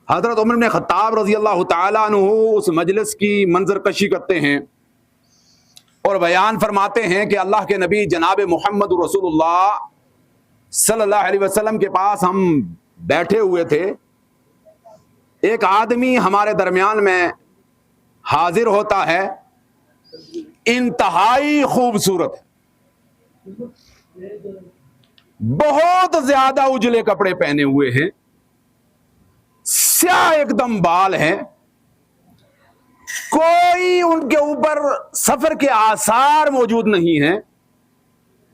हजरत उमर इब्न Khattab रजी अल्लाह तआला अन्हु उस मजलिस की मंजर कशी करते हैं और बयान फरमाते हैं कि अल्लाह के नबी जनाब मोहम्मद रसूलुल्लाह सल्लल्लाहु अलैहि वसल्लम के पास हम बैठे हुए थे। एक आदमी हमारे दरमियान में हाजिर होता है, इंतहाई खूबसूरत, बहुत ज्यादा उजले कपड़े पहने हुए हैं, स्याह एकदम बाल हैं, कोई उनके ऊपर सफर के आसार मौजूद नहीं हैं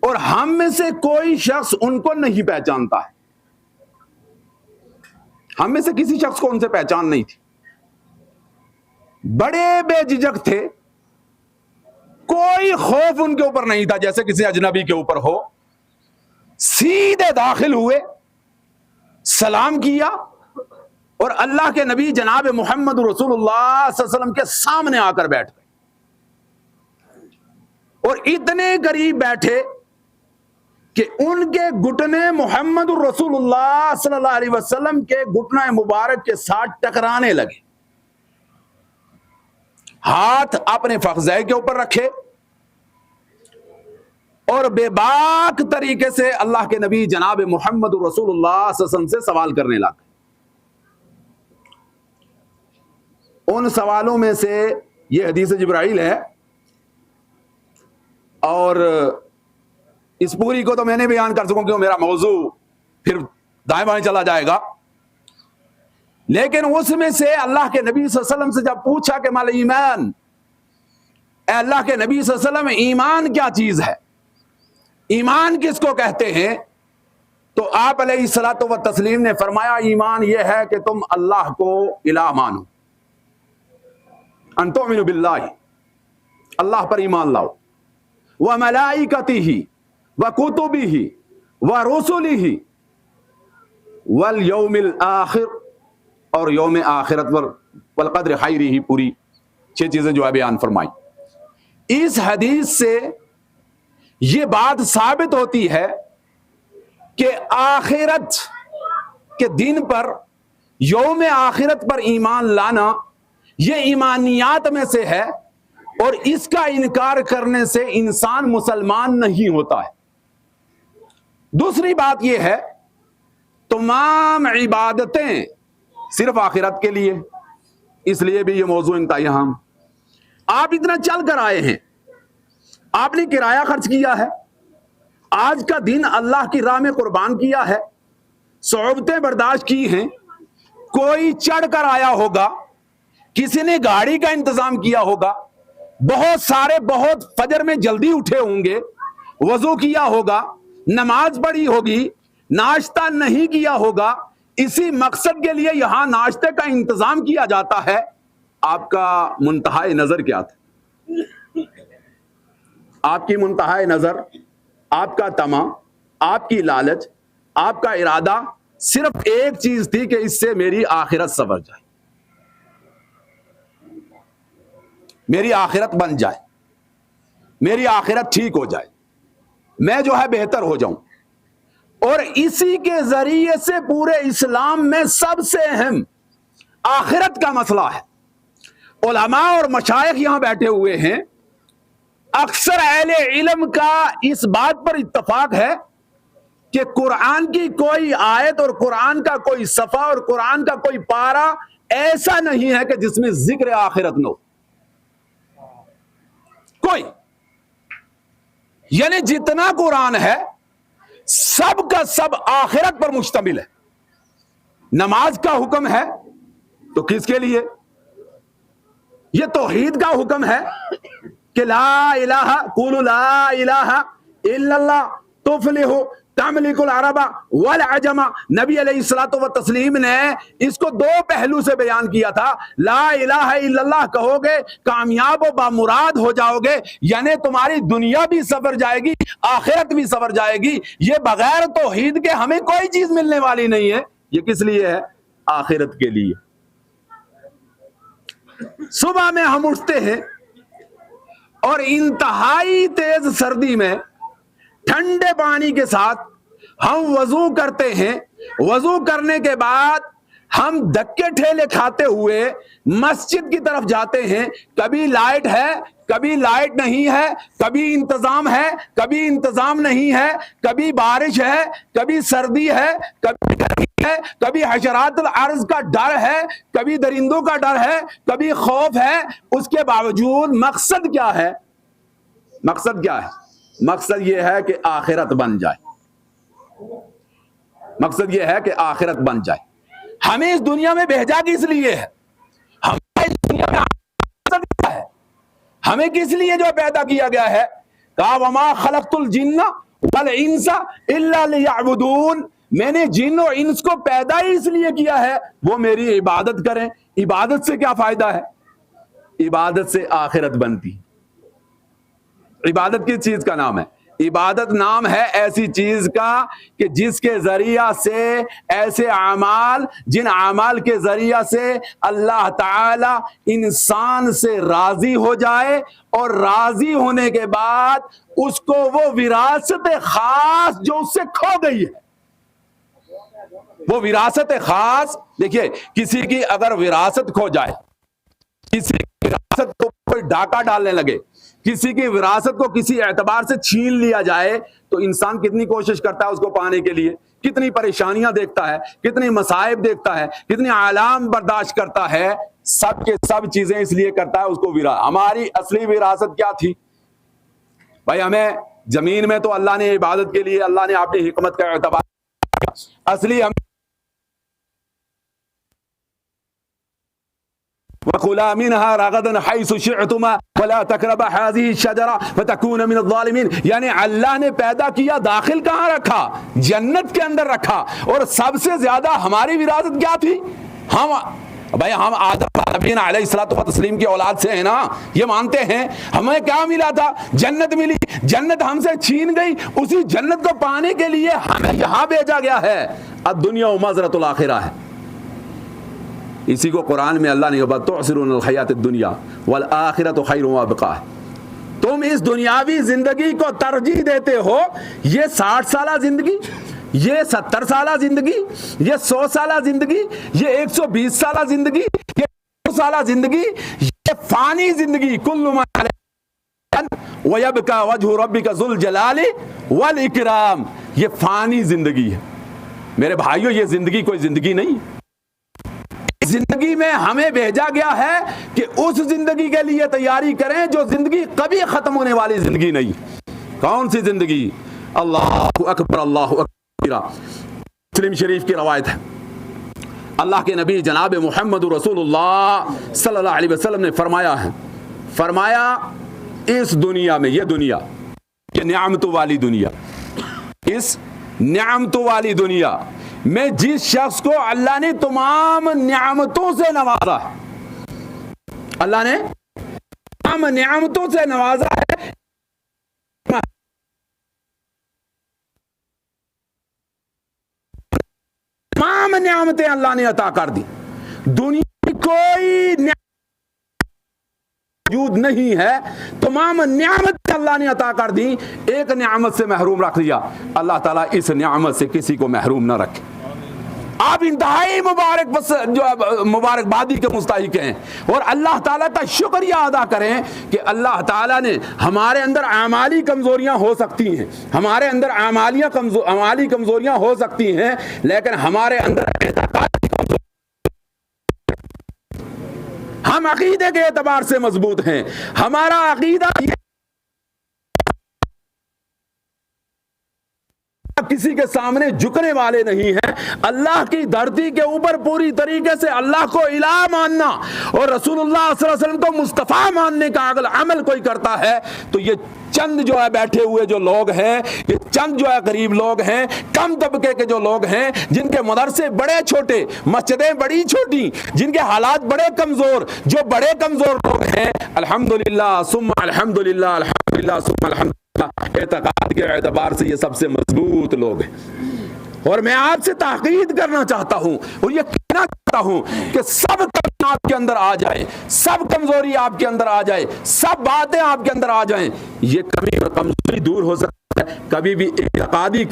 और हम में से कोई शख्स उनको नहीं पहचानता है। हम में से किसी शख्स को उनसे पहचान नहीं थी। बड़े बेझिझक थे, कोई खौफ उनके ऊपर नहीं था जैसे किसी अजनबी के ऊपर हो। सीधे दाखिल हुए, सलाम किया और अल्लाह के नबी जनाब मोहम्मद रसूलुल्लाह सल्लल्लाहु अलैहि वसल्लम के सामने आकर बैठ गए और इतने करीब बैठे कि उनके घुटने मोहम्मद रसूलुल्लाह सल्लल्लाहु अलैहि वसल्लम के घुटने मुबारक के साथ टकराने लगे। हाथ अपने फख्ज़े के ऊपर रखे और बेबाक तरीके से अल्लाह के नबी जनाब मोहम्मद रसूलुल्लाह सल्लल्लाहु अलैहि वसल्लम से सवाल करने लगे। उन सवालों में से ये हदीस जिब्राइल है और इस पूरी को तो मैं नहीं बयान कर सकूं क्योंकि मेरा मौजू फिर दाएं बाएं चला जाएगा, लेकिन उसमें से अल्लाह के नबी सल्लल्लाहु अलैहि वसल्लम से जब पूछा कि माल ईमान, अल्लाह के नबी सल्लल्लाहु अलैहि वसल्लम ईमान क्या चीज है, ईमान किसको कहते हैं, तो आप अलैहिस्सलातु व तस्लीम ने फरमाया ईमान यह है कि तुम अल्लाह को इलाह मानो, अंतुमिनु बिल्लाहि, अल्लाह पर ईमान लाओ, व मलाइकतिही व कुतुबिही व रुसुलिही वल यौमिल आखिर, और यौम आखिरत पर वल क़द्र खैरिही, पूरी 6 चीजें जो है बयान फरमाई। इस हदीस से यह बात साबित होती है कि आखिरत के दिन पर, यौम आखिरत पर ईमान लाना यह ईमानियात में से है और इसका इनकार करने से इंसान मुसलमान नहीं होता है। दूसरी बात यह है तमाम इबादतें सिर्फ आखिरत के लिए, इसलिए भी यह मौजू इंतहाई अहम। आप इतना चल कर आए हैं, आपने किराया खर्च किया है, आज का दिन अल्लाह की राह में कुर्बान किया है, सोबतें बर्दाश्त की हैं, कोई चढ़ कर आया होगा, किसी ने गाड़ी का इंतजाम किया होगा, बहुत सारे बहुत फजर में जल्दी उठे होंगे, वजू किया होगा, नमाज पढ़ी होगी, नाश्ता नहीं किया होगा, इसी मकसद के लिए यहां नाश्ते का इंतजाम किया जाता है। आपका मुंतहाए नजर क्या था? आपकी मुंतहाए नजर, आपका तमा, आपकी लालच, आपका इरादा सिर्फ एक चीज थी कि इससे मेरी आखिरत संवर जाए, मेरी आखिरत बन जाए, मेरी आखिरत ठीक हो जाए, मैं जो है बेहतर हो जाऊं। और इसी के जरिए से पूरे इस्लाम में सबसे अहम आखिरत का मसला है। उलमा और मशाइख यहां बैठे हुए हैं, अक्सर अहले इल्म का इस बात पर इत्तफाक है कि कुरान की कोई आयत और कुरान का कोई सफा और कुरान का कोई पारा ऐसा नहीं है कि जिसमें जिक्र आखिरत न हो। कोई, यानी जितना कुरान है सब का सब आखिरत पर मुश्तमिल है। नमाज का हुक्म है तो किसके लिए? यह तौहीद का हुक्म है कि ला इलाहा कुलु ला इलाहा इल्लल्लाह तुफलिहु तमलिकुल अरबा वल अजमा। नबी अलैहिस्सलातु व तस्लीम ने इसको 2 पहलू से बयान किया था। ला इलाहा इल्लल्लाह कहोगे कामयाब व बामुराद हो जाओगे, यानी तुम्हारी दुनिया भी सवर जाएगी, आखिरत भी सवर जाएगी। ये बगैर तौहीद के हमें कोई चीज मिलने वाली नहीं है। ये किस लिए है? आखिरत के लिए। सुबह में हम उठते हैं और इंतहाई तेज सर्दी में ठंडे पानी के साथ हम वजू करते हैं। वजू करने के बाद हम धक्के ठेले खाते हुए मस्जिद की तरफ जाते हैं, कभी लाइट है, कभी लाइट नहीं है, कभी इंतजाम है, कभी इंतजाम नहीं है, कभी बारिश है, कभी सर्दी है, कभी गर्मी है, कभी हशरातुल अर्ज का डर है, कभी दरिंदों का डर है, कभी खौफ है। उसके बावजूद मकसद क्या है? मकसद क्या है? मकसद यह है कि आखिरत बन जाए। मकसद यह है कि आखिरत बन जाए। हमें इस दुनिया में भेजा किस लिए है? हमें इस दुनिया में मकसद क्या है? हमें किस लिए जो पैदा किया गया है? कहा वमा खलक़तुल जिन्ना वल इंसा इल्ला लियअबुदून। मैंने जिन और इंस को पैदा ही इसलिए किया है वो मेरी इबादत करें। इबादत से क्या फायदा है? इबादत से आखिरत बनती। इबादत किस चीज का नाम है? इबादत नाम है ऐसी चीज का कि जिसके जरिया से ऐसे आमाल, जिन आमाल के जरिया से अल्लाह ताला इंसान से राजी हो जाए और राजी होने के बाद उसको वो विरासत खास जो उससे खो गई है, वो विरासत खास। देखिए, किसी की अगर विरासत खो जाए, किसी की विरासत को कोई डाका डालने लगे, किसी की विरासत को किसी एतबार से छीन लिया जाए, तो इंसान कितनी कोशिश करता है उसको पाने के लिए, कितनी परेशानियां देखता है, कितनी मसाइब देखता है, कितनी आलाम बर्दाश्त करता है। सब के सब चीजें इसलिए करता है उसको हमारी असली विरासत क्या थी भाई? हमें जमीन में तो अल्लाह ने इबादत के लिए, अल्लाह ने अपनी हिकमत का एतबार किया। असली हम वकुला मिनहा रगदन हैसु शिअतुमा वला तक़रबा हाज़िही शजरा फतकूना मिनज़ ज़ालिमीन। यानी अल्लाह ने पैदा किया, दाखिल कहां रखा? जन्नत के अंदर रखा। और सबसे ज्यादा हमारी विरासत क्या थी? हम आदम नबीना अलैहिस्सलातु वतस्लीम की औलाद से हैं ना, ये मानते हैं। हमें क्या मिला था? जन्नत मिली। जन्नत हमसे छीन गई, उसी जन्नत को पाने के लिए हमें यहां भेजा गया है। अद-दुनिया मज़रतुल आखिरा है। इसी को कुरान में अल्लाह ने कहा तुअसिरूनल हयातुद दुनिया वल आखिरतु खैरुन व अबका। तुम इस दुनियावी जिंदगी को तरजीह देते हो। ये 60 साला जिंदगी, ये 70 साला जिंदगी, ये 100 साला जिंदगी, ये 120 साला जिंदगी, ये 200 साला जिंदगी, ये फानी जिंदगी। कुल्लु मा अलैहा व यबका वजहु रब्बिका ज़ुल जलाली वल इकराम। ये फानी जिंदगी है मेरे भाइयों, ये जिंदगी कोई जिंदगी नहीं। जिंदगी में हमें भेजा गया है कि उस जिंदगी के लिए तैयारी करें जो जिंदगी कभी खत्म होने वाली जिंदगी नहीं। कौन सी जिंदगी? अल्लाहु अकबर, अल्लाहु अकबर। मुस्लिम शरीफ की रवायत है, अल्लाह के नबी जनाब मुहम्मद रसूलुल्लाह सल्लल्लाहु अलैहि वसल्लम ने फरमाया है, फरमाया इस दुनिया में, ये दुनिया, ये नियामतों वाली दुनिया, इस नियामतों वाली दुनिया में जिस शख्स को अल्लाह ने तमाम नियामतों से नवाजा है, अल्लाह ने तमाम नियामतों से नवाजा है, तमाम नियामतें अल्लाह ने अता कर दी। दुनिया की कोई मौजूद नहीं है, तमाम नियामत अल्लाह ने अता कर दी, एक नियामत से महरूम रख दिया। अल्लाह ताला इस नियामत से किसी को महरूम ना रखे। आप इंतहाई मुबारकबादी के मुस्ताहिक हैं और अल्लाह ताला का शुक्रिया अदा करें कि अल्लाह ताला ने, हमारे अंदर आमाली कमजोरियां हो सकती हैं, हमारे अंदर आमाली कमजोरियां हो सकती हैं, लेकिन हमारे अंदर हम अकीदे के एतबार से मजबूत हैं। हमारा अकीदा किसी के सामने झुकने वाले नहीं है। अल्लाह की धरती के ऊपर पूरी तरीके से अल्लाह को इलाह मानना और रसूलुल्लाह सल्लल्लाहु अलैहि वसल्लम को मुस्तफ़ा मानने का अगर अमल कोई करता है तो ये चंद जो है बैठे हुए जो लोग हैं, ये चंद जो है गरीब लोग हैं, कम तबके के जो लोग हैं, जिनके मदरसे बड़े छोटे, मस्जिदें बड़ी छोटी, जिनके हालात बड़े कमजोर, जो बड़े कमजोर लोग हैं, अल्हम्दुलिल्लाह सुम्मा अल्हम्दुलिल्लाह, अल्हम्दुलिल्लाह सुम्मा अल्हम्दुलिल्लाह, एतकाद के एतबार से ये सबसे मजबूत लोग हैं। और मैं आपसे ताकीद करना चाहता हूं और ये कहना चाहता हूं कि सब कमी आपके अंदर आ जाए, सब कमजोरी आपके अंदर आ जाए, सब बातें आपके अंदर आ जाएं, ये कमी और कमजोरी दूर हो सकती है। कभी भी इत्तेकादी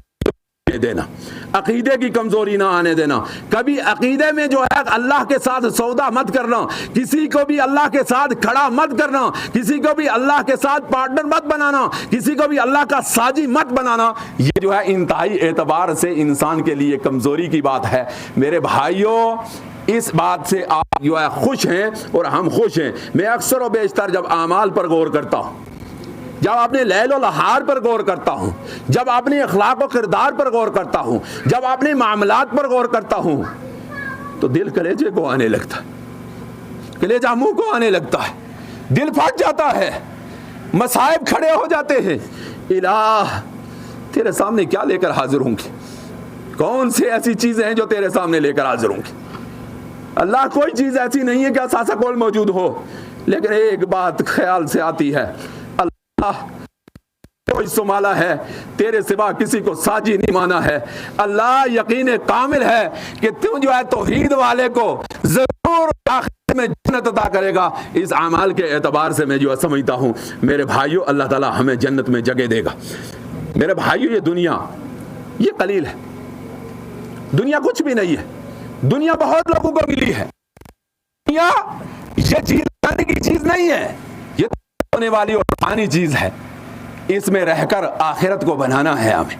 देना, अकीदे की कमजोरी ना आने देना। कभी अकीदे में जो है अल्लाह के साथ सौदा मत करना, किसी को भी अल्लाह के साथ खड़ा मत करना, किसी को भी अल्लाह के साथ पार्टनर मत बनाना, किसी को भी अल्लाह का साजी मत बनाना। ये जो है इंतहाई एतबार से इंसान के लिए कमजोरी की बात है। मेरे भाइयों, इस बात से आप जो है खुश हैं और हम खुश हैं। मैं अक्सर और बेशतर जब आमाल पर गौर करता हूँ, जब अपने लैल लहार पर गौर करता हूँ, जब अपने अखलाक व किरदार पर गौर करता हूँ, जब अपने मामलात पर गौर करता हूँ, तो दिल कलेजे को आने लगता है, कलेजा मुंह को आने लगता है, दिल फट जाता है, मसाइब खड़े हो जाते हैं। इलाह, तेरे सामने क्या लेकर हाजिर होंगे? कौन सी ऐसी चीजें हैं जो तेरे सामने लेकर हाजिर होंगी? अल्लाह, कोई चीज ऐसी नहीं है कि सासा कोल मौजूद हो, लेकिन एक बात ख्याल से आती है, अल्लाह कोई सुमाला है, तेरे सिवा किसी को साजी नहीं माना है। अल्लाह यकीन कामिल है कि तू जो है तौहीद वाले को जरूर आखिर में जन्नत अता करेगा। इस अमाल के एतबार से मैं जो समझता हूँ मेरे भाइयों, अल्लाह ताला हमें जन्नत में जगह देगा। मेरे भाइयों, ये दुनिया ये कलील है, दुनिया कुछ भी नहीं है, दुनिया बहुत लोगों को मिली है। दुनिया ये चीज लाने की चीज नहीं है, ये होने वाली और पानी चीज है। इसमें रहकर आखिरत को बनाना है हमें,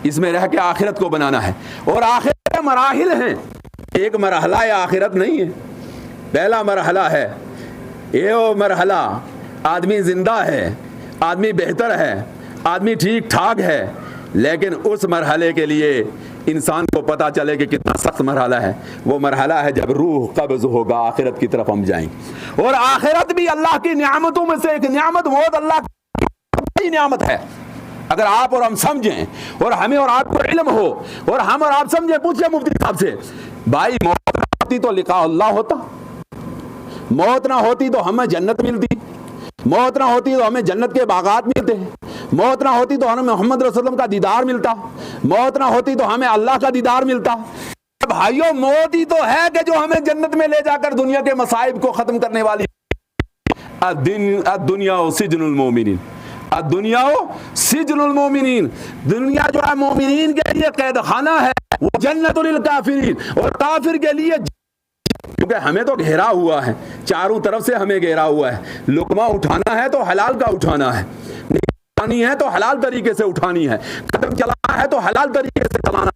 इसमें रह के आखिरत को बनाना है। और आखिरत में मराहिल हैं, एक मरहला आखिरत नहीं है। पहला मरहला है, ये मरहला आदमी जिंदा है, आदमी बेहतर है, आदमी ठीक ठाक है, लेकिन उस मरहले के लिए इंसान को पता चले कि कितना सख्त मरहला है। वो मरहला है जब रूह कब्ज होगा, आखिरत की तरफ हम जाएंगे। और आखिरत भी अल्लाह की नियामतों में से एक नियामत, मौत अल्लाह की नियामत है। अगर आप और हम समझें और हमें और आपको इल्म हो और हम और आप समझें, पूछिए मुफ्ती साहब से, भाई मौत ना होती तो लिखा अल्लाह होता, मौत ना होती तो हमें जन्नत मिलती, मौत ना होती तो हमें जन्नत के बागात मिलते, मौत ना होती तो हमें मोहम्मद रसूलुल्लाह का दीदार मिलता, मौत ना होती तो हमें अल्लाह का दीदार मिलता। भाइयों, मौत ही तो है कि जो हमें जन्नत में ले जाकर दुनिया के मसाइब को खत्म करने वाली। दुनिया सिजनुल मोमिनीन, दुनिया सिजनुल मोमिनीन, दुनिया जो है मोमिनीन के लिए कैद खाना है, वो जन्नतुल काफिरीन, और काफिर के लिए, क्योंकि हमें तो घेरा हुआ है, चारों तरफ से हमें घेरा हुआ है। लुकमा उठाना है तो हलाल का उठाना है, उठानी है तो हलाल तरीके से उठानी है, कदम चलाना है तो हलाल तरीके से चलाना है,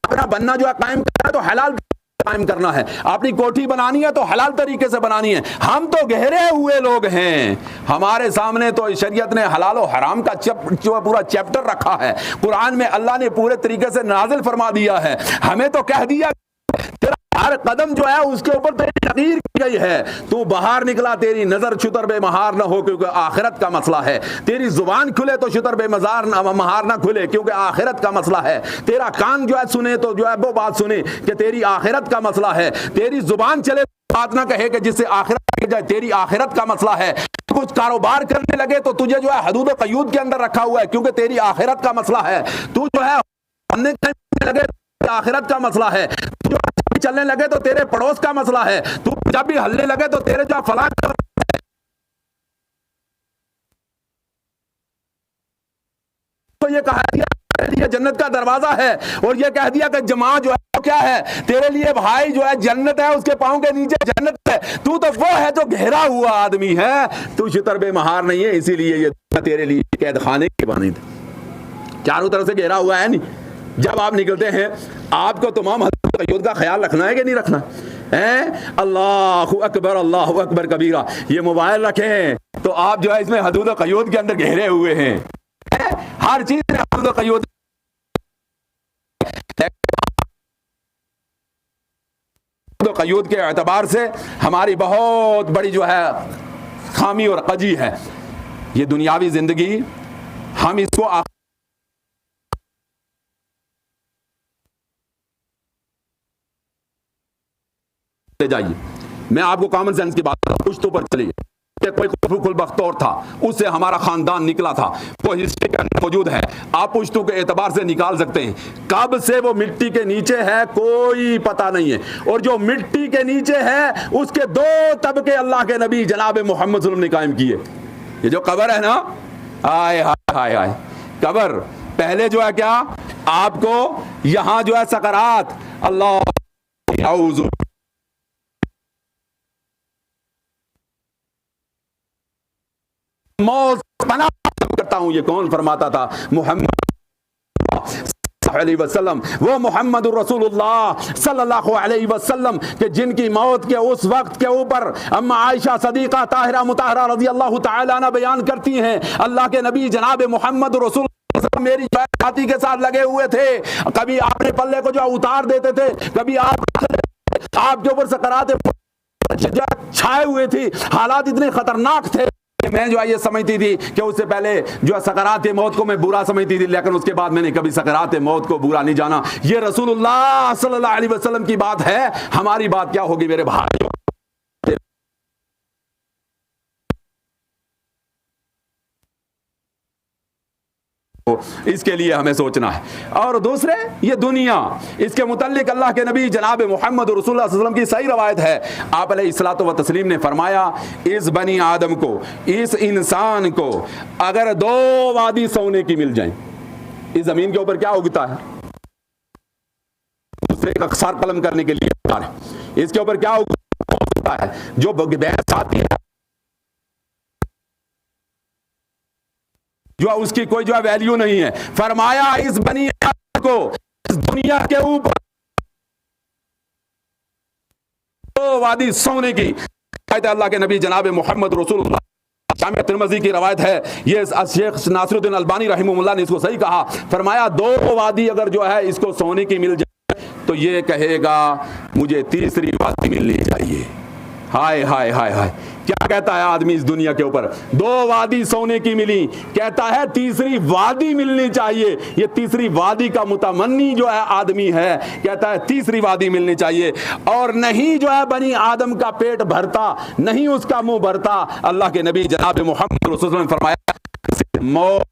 अपना बनना जो है कायम करना है तो हलाल कायम करना है, अपनी कोठी बनानी है तो हलाल तरीके से बनानी है। हम तो गहरे हुए लोग हैं, हमारे सामने तो शरीयत ने हलाल और हराम का पूरा चैप्टर रखा है, कुरान में अल्लाह ने पूरे तरीके से नाजिल फरमा दिया है। हमें तो कह दिया तेरा हर कदम जो है उसके ऊपर तेरी तकदीर की गई है, तू बाहर निकला तेरी नजर शुतर बेमहार ना हो, क्योंकि आखिरत का मसला है। तेरी जुबान खुले तो शुतर बेमजार महार ना खुले, क्योंकि आखिरत का मसला है। तेरा कान जो है सुने तो जो है वो बात सुने कि तेरी आखिरत का मसला है। तेरी जुबान चले बात ना कहे कि जिससे आखिरत जाए, तेरी आखिरत का मसला है। कुछ कारोबार करने लगे तो तुझे जो है हदूद क़यूद के अंदर रखा हुआ है, क्योंकि तेरी आखिरत का मसला है। तू जो है लगे आखिरत का मसला है, जो चलने लगे तो तेरे पड़ोस का मसला है, तू जब भी हल्ले लगे तो तेरे जो फलां है। तो ये कहा दिया जन्नत का दरवाजा है, और ये कह दिया कि जमा जो है तो क्या है तेरे लिए भाई, जो है जन्नत है, उसके पांव के नीचे जन्नत है। तू तो वो है जो घेरा हुआ आदमी है, तू शुतर बेमहार नहीं है, इसीलिए ये तेरे लिए कैद खाने की बनी थी, चारों तरफ से घेरा हुआ है। नहीं, जब आप निकलते हैं आपको तमाम हदूद का ख्याल रखना है कि नहीं रखना है? अल्लाहु अकबर कबीरा, ये मोबाइल रखें तो आप जो है इसमें हदूद क़यूद के अंदर घेरे हुए हैं, हर चीज में हदूद क़यूद। क़यूद के एतबार से हमारी बहुत बड़ी जो है खामी और कजी है। ये दुनियावी जिंदगी हम इसको ले जाइए। मैं आपको कॉमन सेंस की बात कर रहा हूं, पुश्तों पर चलिए। कोई खुलबख्तौर था, उससे हमारा खानदान निकला था, वो हिस्ट्री के अंदर मौजूद है, आप पुश्तों के एतबार से निकाल सकते हैं। कब से वो मिट्टी के नीचे है कोई पता नहीं है, और जो मिट्टी के नीचे है उसके दो तबके अल्लाह के नबी जनाब मोहम्मद सल्लल्लाहु अलैहि वसल्लम ने कायम किए। ये जो कब्र है ना, आय हाय हाय हाय, कब्र पहले जो है क्या, आपको यहां जो है सकरात, अल्लाह औज़ु मौत पनाह करता हूं, ये कौन फरमाता था? मोहम्मद वसल्लम, वो मोहम्मद रसूलुल्लाह सल्लल्लाहु अलैहि वसल्लम के जिनकी मौत के उस वक्त के ऊपर अम्मा आयशा सदीका ताहिरा मुताहरा रज़ी अल्लाह तआला अन्हा बयान करती हैं, अल्लाह के नबी जनाब मोहम्मद रसूल मेरी छाती के साथ लगे हुए थे, कभी आपने पल्ले को जो उतार देते थे, कभी आपके ऊपर सकरात छाए हुए थी, हालात इतने खतरनाक थे। मैं जो है ये समझती थी कि उससे पहले जो है सकरात मौत को मैं बुरा समझती थी, लेकिन उसके बाद मैंने कभी सकरात मौत को बुरा नहीं जाना। ये रसूलुल्लाह सल्लल्लाहु अलैहि वसल्लम की बात है, हमारी बात क्या होगी मेरे भाइयों? इसके लिए हमें सोचना है। और दूसरे, ये दुनिया, इसके मुतल्लिक अल्लाह के नबी जनाब मोहम्मद रसूलुल्लाह सल्लल्लाहु अलैहि वसल्लम की सही रवायत है, आप अलैहिस्सलातु व तस्लीम ने फरमाया, इस बनी आदम को, इस इंसान को अगर 2 वादी सोने की मिल जाए, इस जमीन के ऊपर क्या उगता है? दूसरे का सर कलम करने के लिए इसके ऊपर क्या उगता है? जो भैंस आती है जो उसकी कोई जो है वैल्यू नहीं है। फरमाया इस बनी आदम को इस दुनिया के ऊपर 2 वादी सोने की, अल्लाह के नबी जनाब मोहम्मद रसूलुल्लाह, जामिअ तिर्मिज़ी की रवायत है, ये शेख नासिरुद्दीन अलबानी रहमहुल्लाह ने इसको सही कहा। फरमाया 2 वादी अगर जो है इसको सोने की मिल जाए तो ये कहेगा मुझे तीसरी वादी मिलनी चाहिए। हाय हाय हाय हाय, क्या कहता है आदमी इस दुनिया के ऊपर? 2 वादी सोने की मिली, कहता है तीसरी वादी मिलनी चाहिए। ये तीसरी वादी का मुतमन्नी जो है आदमी है, कहता है तीसरी वादी मिलनी चाहिए। और नहीं जो है बनी आदम का पेट भरता, नहीं उसका मुंह भरता। अल्लाह के नबी जनाब मोहम्मद रसूलुल्लाह ने फरमाया, मौत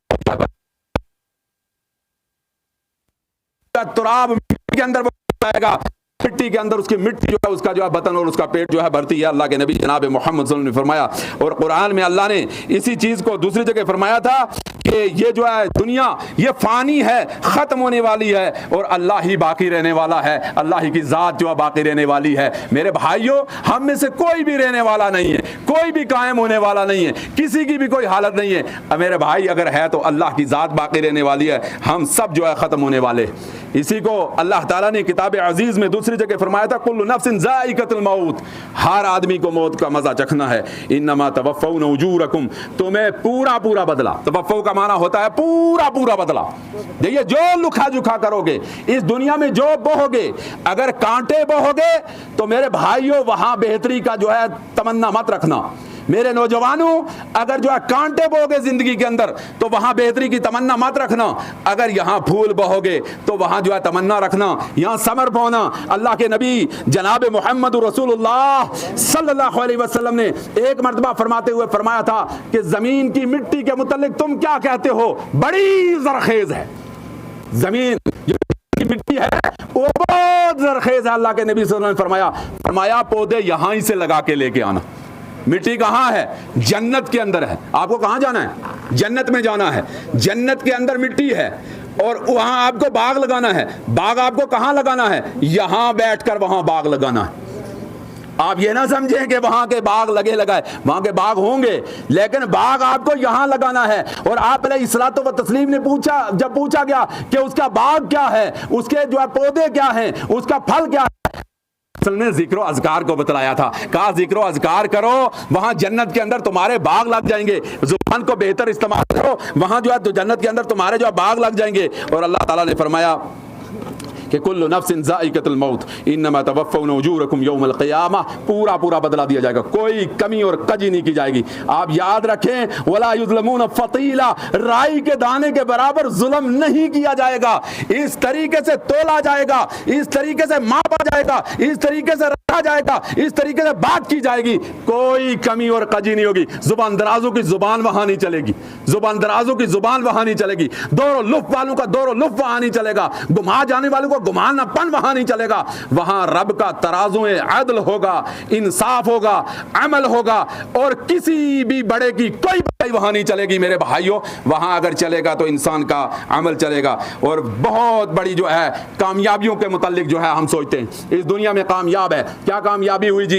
तुराब के अंदर आएगा, मिट्टी के अंदर उसकी मिट्टी जो है उसका जो है बतन और उसका पेट जो है भरती है। अल्लाह के नबी जनाब मोहम्मद सल्लल्लाहु अलैहि वसल्लम ने फरमाया। और कुरान में अल्लाह ने इसी चीज को दूसरी जगह फरमाया था कि ये जो है दुनिया ये फानी है, खत्म होने वाली है, और अल्लाह ही बाकी रहने वाला है। अल्लाह ही की जात जो है बाकी रहने वाली है। मेरे भाइयों, हम में से कोई भी रहने वाला नहीं है, कोई भी कायम होने वाला नहीं है, किसी की भी कोई हालत नहीं है। मेरे भाई, अगर है तो अल्लाह की जात बाकी रहने वाली है, हम सब जो है खत्म होने वाले। इसी को अल्लाह ताला ने किताब अजीज में दूसरी जगह फरमाया था, कुल्लु नफ्सिन ज़ाइक़तुल मौत, हर आदमी को मौत का मजा चखना है। इन्नमा तवफ़्फ़ौना उजूरकुम, तुम्हें पूरा पूरा बदला। तवफ़्फ़ौ का माना होता है पूरा पूरा बदला। देखिए, जो लुखा झुका करोगे इस दुनिया में, जो बोहोगे, अगर कांटे बोहोगे तो मेरे भाइयों वहां बेहतरी का जो है तमन्ना मत रखना। मेरे नौजवानों, अगर जो है कांटे बोगे जिंदगी के अंदर तो वहां बेहतरी की तमन्ना मत रखना। अगर यहां फूल बहोगे तो वहां जो है तमन्ना रखना, यहां समर बोना। अल्लाह के नबी जनाब मोहम्मद रसूलुल्लाह सल्लल्लाहु अलैहि वसल्लम ने एक मर्तबा फरमाते हुए फरमाया था कि जमीन की मिट्टी के मुतल्लिक तुम क्या कहते हो? बड़ी जरखेज है जमीन, जो मिट्टी है वो बहुत जरखेज है। अल्लाह के नबी सल्लल्लाहु अलैहि वसल्लम ने फरमाया पौधे यहां ही से लगा के लेके आना। मिट्टी कहाँ है? जन्नत के अंदर है। आपको कहाँ जाना है? जन्नत में जाना है। जन्नत के अंदर मिट्टी है और वहां आपको बाग लगाना है। बाग आपको कहाँ लगाना है? यहां बैठकर वहां बाग लगाना है। आप ये ना समझें कि वहां के बाग लगे लगाए, वहां के बाग होंगे, लेकिन बाग आपको यहां लगाना है। और आप अलैहिस्सलातु व तस्लीम ने पूछा, जब पूछा गया कि उसका बाग क्या है, उसके जो है पौधे क्या हैं, उसका फल क्या है, ने जिक्र अज़कार को बतलाया था। कहा जिक्र अज़कार करो, वहां जन्नत के अंदर तुम्हारे बाग लग जाएंगे। जुबान को बेहतर इस्तेमाल करो, वहां जो है तो जन्नत के अंदर तुम्हारे जो बाग लग जाएंगे। और अल्लाह ताला ने फरमाया कि कुल्लु नफ्सिन ज़ाइक़तुल मौत इन्नमा तवफ़्फ़ौना उजूरकुम यौमल क़ियामा, पूरा पूरा बदला दिया जाएगा, कोई कमी और कजी नहीं की जाएगी। आप याद रखें, वला युज़लमून फ़तीला, राई के दाने के बराबर जुल्म नहीं किया जाएगा। इस तरीके से तोला जाएगा, इस तरीके से मापा जाएगा, इस तरीके से रखा जाएगा, इस तरीके से बात की जाएगी, कोई कमी और कजी नहीं होगी। जुबान दराजों की जुबान वहां नहीं चलेगी, जुबान दराजों की जुबान वहां नहीं चलेगी, दौर लुफ़्फ़ वालों का दौर लुफ़्फ़ वहां नहीं चलेगा, गुमा जाने वालों को गुमानापन वहां नहीं चलेगा। वहां रब का तराज़ुए अदल होगा, इंसाफ होगा, अमल होगा, और किसी भी बड़े की कोई वहां नहीं चलेगी मेरे भाइयों, वहां अगर चलेगा तो इंसान का अमल चलेगा। और बहुत बड़ी जो है कामयाबियों के मुतालिक जो है हम सोचते हैं इस दुनिया में कामयाब है, क्या कामयाबी हुई जी?